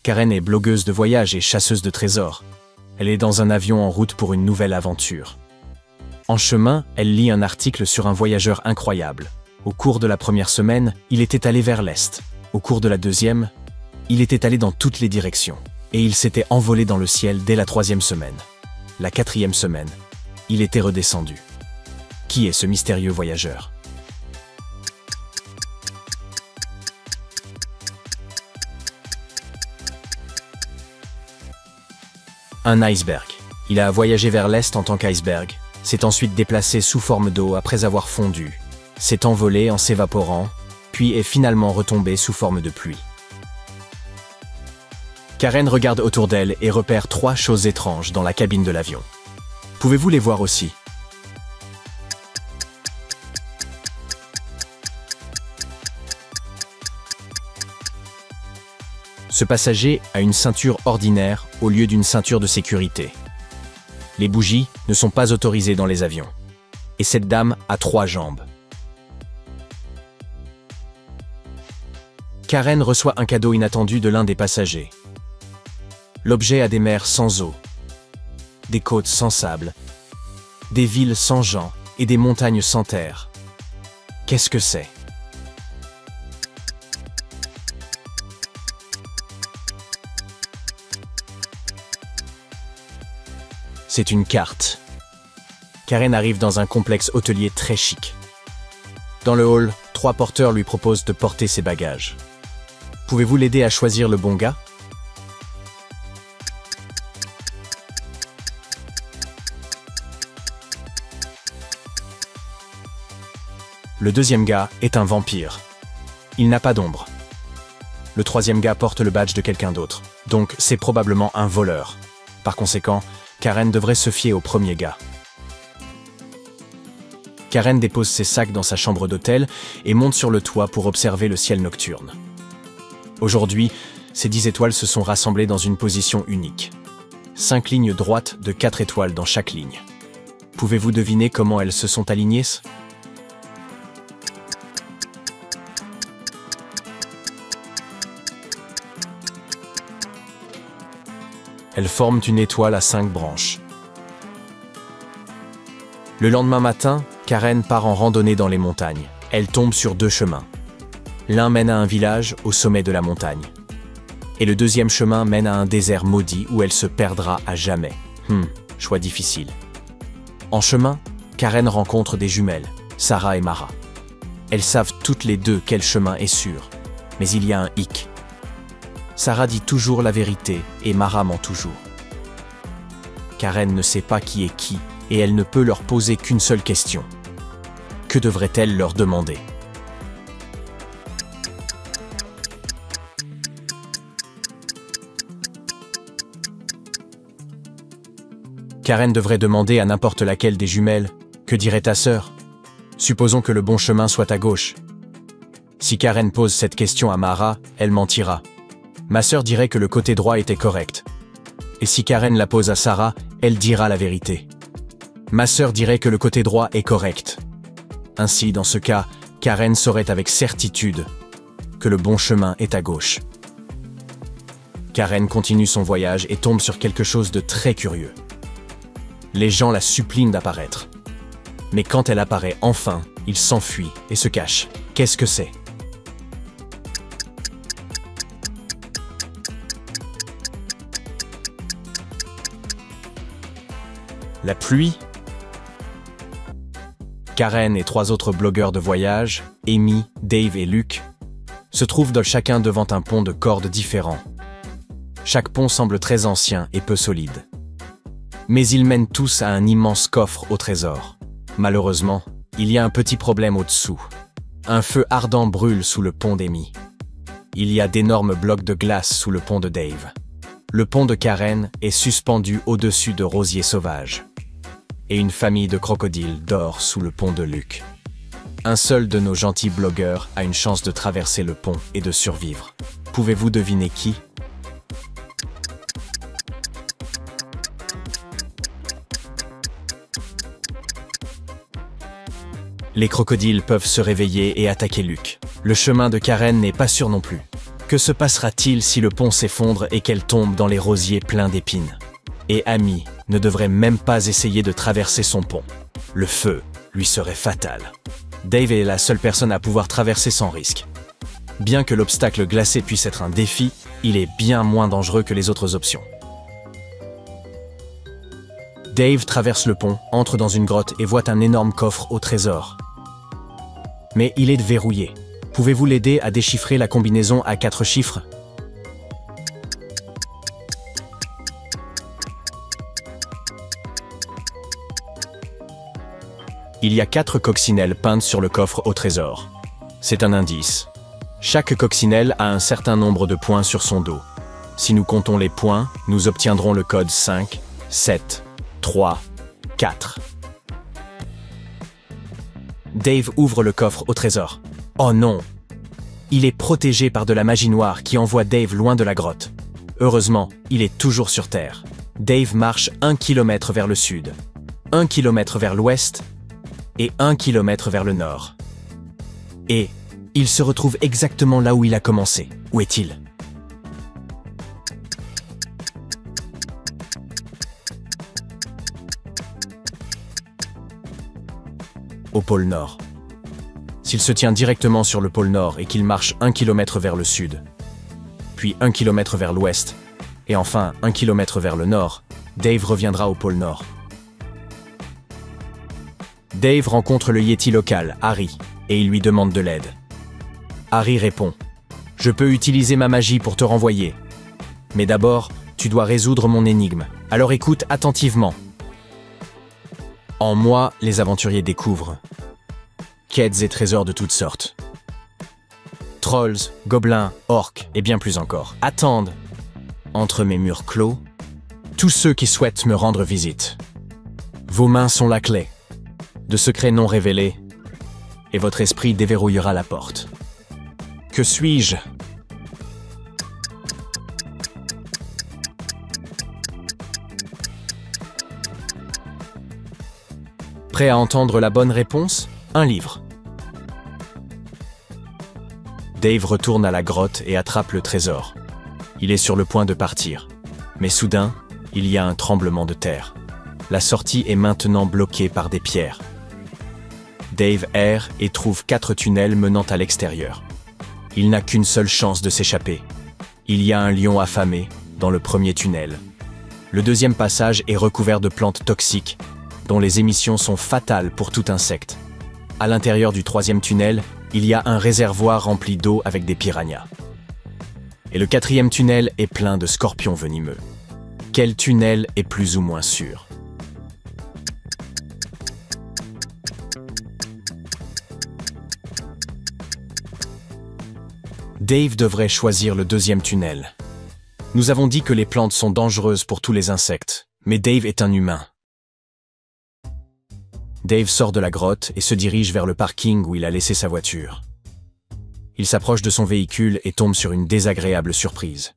Karen est blogueuse de voyage et chasseuse de trésors. Elle est dans un avion en route pour une nouvelle aventure. En chemin, elle lit un article sur un voyageur incroyable. Au cours de la première semaine, il était allé vers l'est. Au cours de la deuxième, il était allé dans toutes les directions. Et il s'était envolé dans le ciel dès la troisième semaine. La quatrième semaine, il était redescendu. Qui est ce mystérieux voyageur? Un iceberg. Il a voyagé vers l'est en tant qu'iceberg, s'est ensuite déplacé sous forme d'eau après avoir fondu, s'est envolé en s'évaporant, puis est finalement retombé sous forme de pluie. Karen regarde autour d'elle et repère 3 choses étranges dans la cabine de l'avion. Pouvez-vous les voir aussi? Ce passager a une ceinture ordinaire au lieu d'une ceinture de sécurité. Les bougies ne sont pas autorisées dans les avions. Et cette dame a 3 jambes. Karen reçoit un cadeau inattendu de l'un des passagers. L'objet a des mers sans eau, des côtes sans sable, des villes sans gens et des montagnes sans terre. Qu'est-ce que c'est? C'est une carte. Karen arrive dans un complexe hôtelier très chic. Dans le hall, 3 porteurs lui proposent de porter ses bagages. Pouvez-vous l'aider à choisir le bon gars? Le deuxième gars est un vampire. Il n'a pas d'ombre. Le troisième gars porte le badge de quelqu'un d'autre, donc c'est probablement un voleur. Par conséquent, Karen devrait se fier au premier gars. Karen dépose ses sacs dans sa chambre d'hôtel et monte sur le toit pour observer le ciel nocturne. Aujourd'hui, ces 10 étoiles se sont rassemblées dans une position unique. 5 lignes droites de 4 étoiles dans chaque ligne. Pouvez-vous deviner comment elles se sont alignées? Elles forment une étoile à 5 branches. Le lendemain matin, Karen part en randonnée dans les montagnes. Elle tombe sur 2 chemins. L'un mène à un village au sommet de la montagne. Et le deuxième chemin mène à un désert maudit où elle se perdra à jamais. Choix difficile. En chemin, Karen rencontre des jumelles, Sarah et Mara. Elles savent toutes les deux quel chemin est sûr. Mais il y a un hic. Sarah dit toujours la vérité et Mara ment toujours. Karen ne sait pas qui est qui et elle ne peut leur poser qu'une seule question. Que devrait-elle leur demander? Karen devrait demander à n'importe laquelle des jumelles « Que dirait ta sœur ?» Supposons que le bon chemin soit à gauche. Si Karen pose cette question à Mara, elle mentira. Ma sœur dirait que le côté droit était correct. Et si Karen la pose à Sarah, elle dira la vérité. Ma sœur dirait que le côté droit est correct. Ainsi, dans ce cas, Karen saurait avec certitude que le bon chemin est à gauche. Karen continue son voyage et tombe sur quelque chose de très curieux. Les gens la supplient d'apparaître. Mais quand elle apparaît enfin, ils s'enfuient et se cachent. Qu'est-ce que c'est? La pluie? Karen et 3 autres blogueurs de voyage, Amy, Dave et Luke, se trouvent chacun devant un pont de cordes différents. Chaque pont semble très ancien et peu solide. Mais ils mènent tous à un immense coffre au trésor. Malheureusement, il y a un petit problème au-dessous. Un feu ardent brûle sous le pont d'Amy. Il y a d'énormes blocs de glace sous le pont de Dave. Le pont de Karen est suspendu au-dessus de rosiers sauvages. Et une famille de crocodiles dort sous le pont de Luke. Un seul de nos gentils blogueurs a une chance de traverser le pont et de survivre. Pouvez-vous deviner qui? Les crocodiles peuvent se réveiller et attaquer Luke. Le chemin de Karen n'est pas sûr non plus. Que se passera-t-il si le pont s'effondre et qu'elle tombe dans les rosiers pleins d'épines? Et Amy ne devrait même pas essayer de traverser son pont. Le feu lui serait fatal. Dave est la seule personne à pouvoir traverser sans risque. Bien que l'obstacle glacé puisse être un défi, il est bien moins dangereux que les autres options. Dave traverse le pont, entre dans une grotte et voit un énorme coffre au trésor. Mais il est verrouillé. Pouvez-vous l'aider à déchiffrer la combinaison à 4 chiffres? Il y a 4 coccinelles peintes sur le coffre au trésor. C'est un indice. Chaque coccinelle a un certain nombre de points sur son dos. Si nous comptons les points, nous obtiendrons le code 5, 7, 3, 4. Dave ouvre le coffre au trésor. Oh non! Il est protégé par de la magie noire qui envoie Dave loin de la grotte. Heureusement, il est toujours sur Terre. Dave marche 1 km vers le sud, 1 km vers l'ouest et 1 km vers le nord. Et il se retrouve exactement là où il a commencé. Où est-il? Au pôle Nord. S'il se tient directement sur le pôle Nord et qu'il marche 1 km vers le sud, puis 1 km vers l'ouest, et enfin 1 km vers le nord, Dave reviendra au pôle Nord. Dave rencontre le Yeti local, Harry, et il lui demande de l'aide. Harry répond « Je peux utiliser ma magie pour te renvoyer. Mais d'abord, tu dois résoudre mon énigme. Alors écoute attentivement. » En moi, les aventuriers découvrent quêtes et trésors de toutes sortes. Trolls, gobelins, orques et bien plus encore attendent, entre mes murs clos, tous ceux qui souhaitent me rendre visite. Vos mains sont la clé, de secrets non révélés, et votre esprit déverrouillera la porte. Que suis-je? Prêt à entendre la bonne réponse? Un livre. Dave retourne à la grotte et attrape le trésor. Il est sur le point de partir. Mais soudain, il y a un tremblement de terre. La sortie est maintenant bloquée par des pierres. Dave erre et trouve 4 tunnels menant à l'extérieur. Il n'a qu'une seule chance de s'échapper. Il y a un lion affamé dans le premier tunnel. Le deuxième passage est recouvert de plantes toxiques, dont les émissions sont fatales pour tout insecte. À l'intérieur du troisième tunnel, il y a un réservoir rempli d'eau avec des piranhas. Et le quatrième tunnel est plein de scorpions venimeux. Quel tunnel est plus ou moins sûr? Dave devrait choisir le deuxième tunnel. Nous avons dit que les plantes sont dangereuses pour tous les insectes, mais Dave est un humain. Dave sort de la grotte et se dirige vers le parking où il a laissé sa voiture. Il s'approche de son véhicule et tombe sur une désagréable surprise.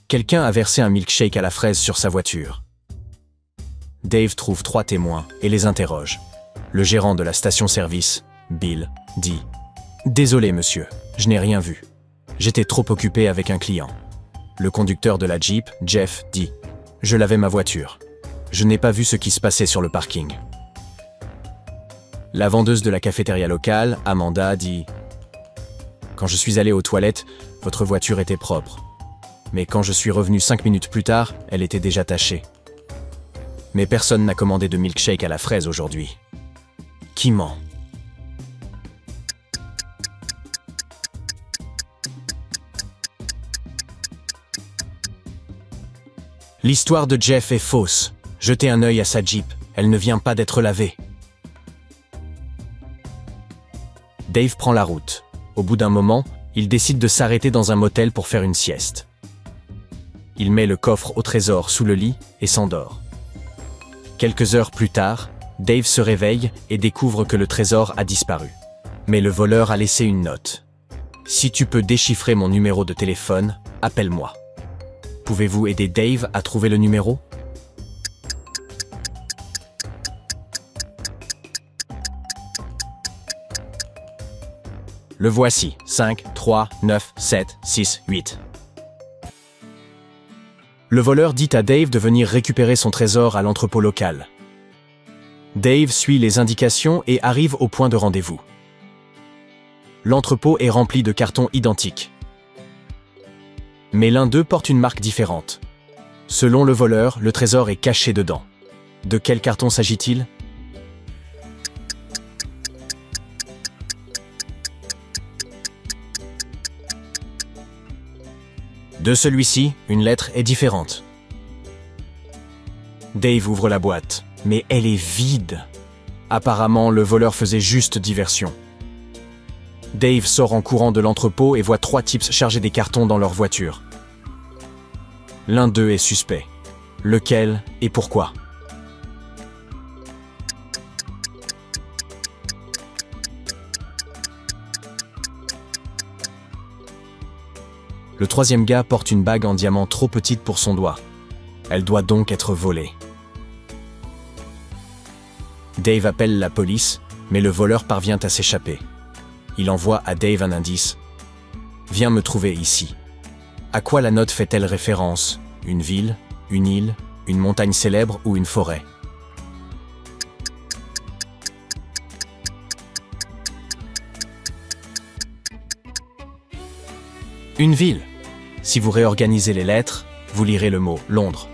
Quelqu'un a versé un milkshake à la fraise sur sa voiture. Dave trouve 3 témoins et les interroge. Le gérant de la station-service, Bill, dit « Désolé monsieur, je n'ai rien vu. J'étais trop occupé avec un client. » Le conducteur de la Jeep, Jeff, dit « Je lavais ma voiture. Je n'ai pas vu ce qui se passait sur le parking. » La vendeuse de la cafétéria locale, Amanda, dit « Quand je suis allé aux toilettes, votre voiture était propre. Mais quand je suis revenu 5 minutes plus tard, elle était déjà tachée. Mais personne n'a commandé de milkshake à la fraise aujourd'hui. Qui ment ? » L'histoire de Jeff est fausse. Jetez un œil à sa Jeep, elle ne vient pas d'être lavée. Dave prend la route. Au bout d'un moment, il décide de s'arrêter dans un motel pour faire une sieste. Il met le coffre au trésor sous le lit et s'endort. Quelques heures plus tard, Dave se réveille et découvre que le trésor a disparu. Mais le voleur a laissé une note. « Si tu peux déchiffrer mon numéro de téléphone, appelle-moi. » Pouvez-vous aider Dave à trouver le numéro? Le voici. 5, 3, 9, 7, 6, 8. Le voleur dit à Dave de venir récupérer son trésor à l'entrepôt local. Dave suit les indications et arrive au point de rendez-vous. L'entrepôt est rempli de cartons identiques. Mais l'un d'eux porte une marque différente. Selon le voleur, le trésor est caché dedans. De quel carton s'agit-il? De celui-ci, une lettre est différente. Dave ouvre la boîte, mais elle est vide. Apparemment, le voleur faisait juste diversion. Dave sort en courant de l'entrepôt et voit 3 types charger des cartons dans leur voiture. L'un d'eux est suspect. Lequel et pourquoi? Le troisième gars porte une bague en diamant trop petite pour son doigt. Elle doit donc être volée. Dave appelle la police, mais le voleur parvient à s'échapper. Il envoie à Dave un indice. « Viens me trouver ici. » À quoi la note fait-elle référence? Une ville, une île, une montagne célèbre ou une forêt? Une ville. Si vous réorganisez les lettres, vous lirez le mot Londres.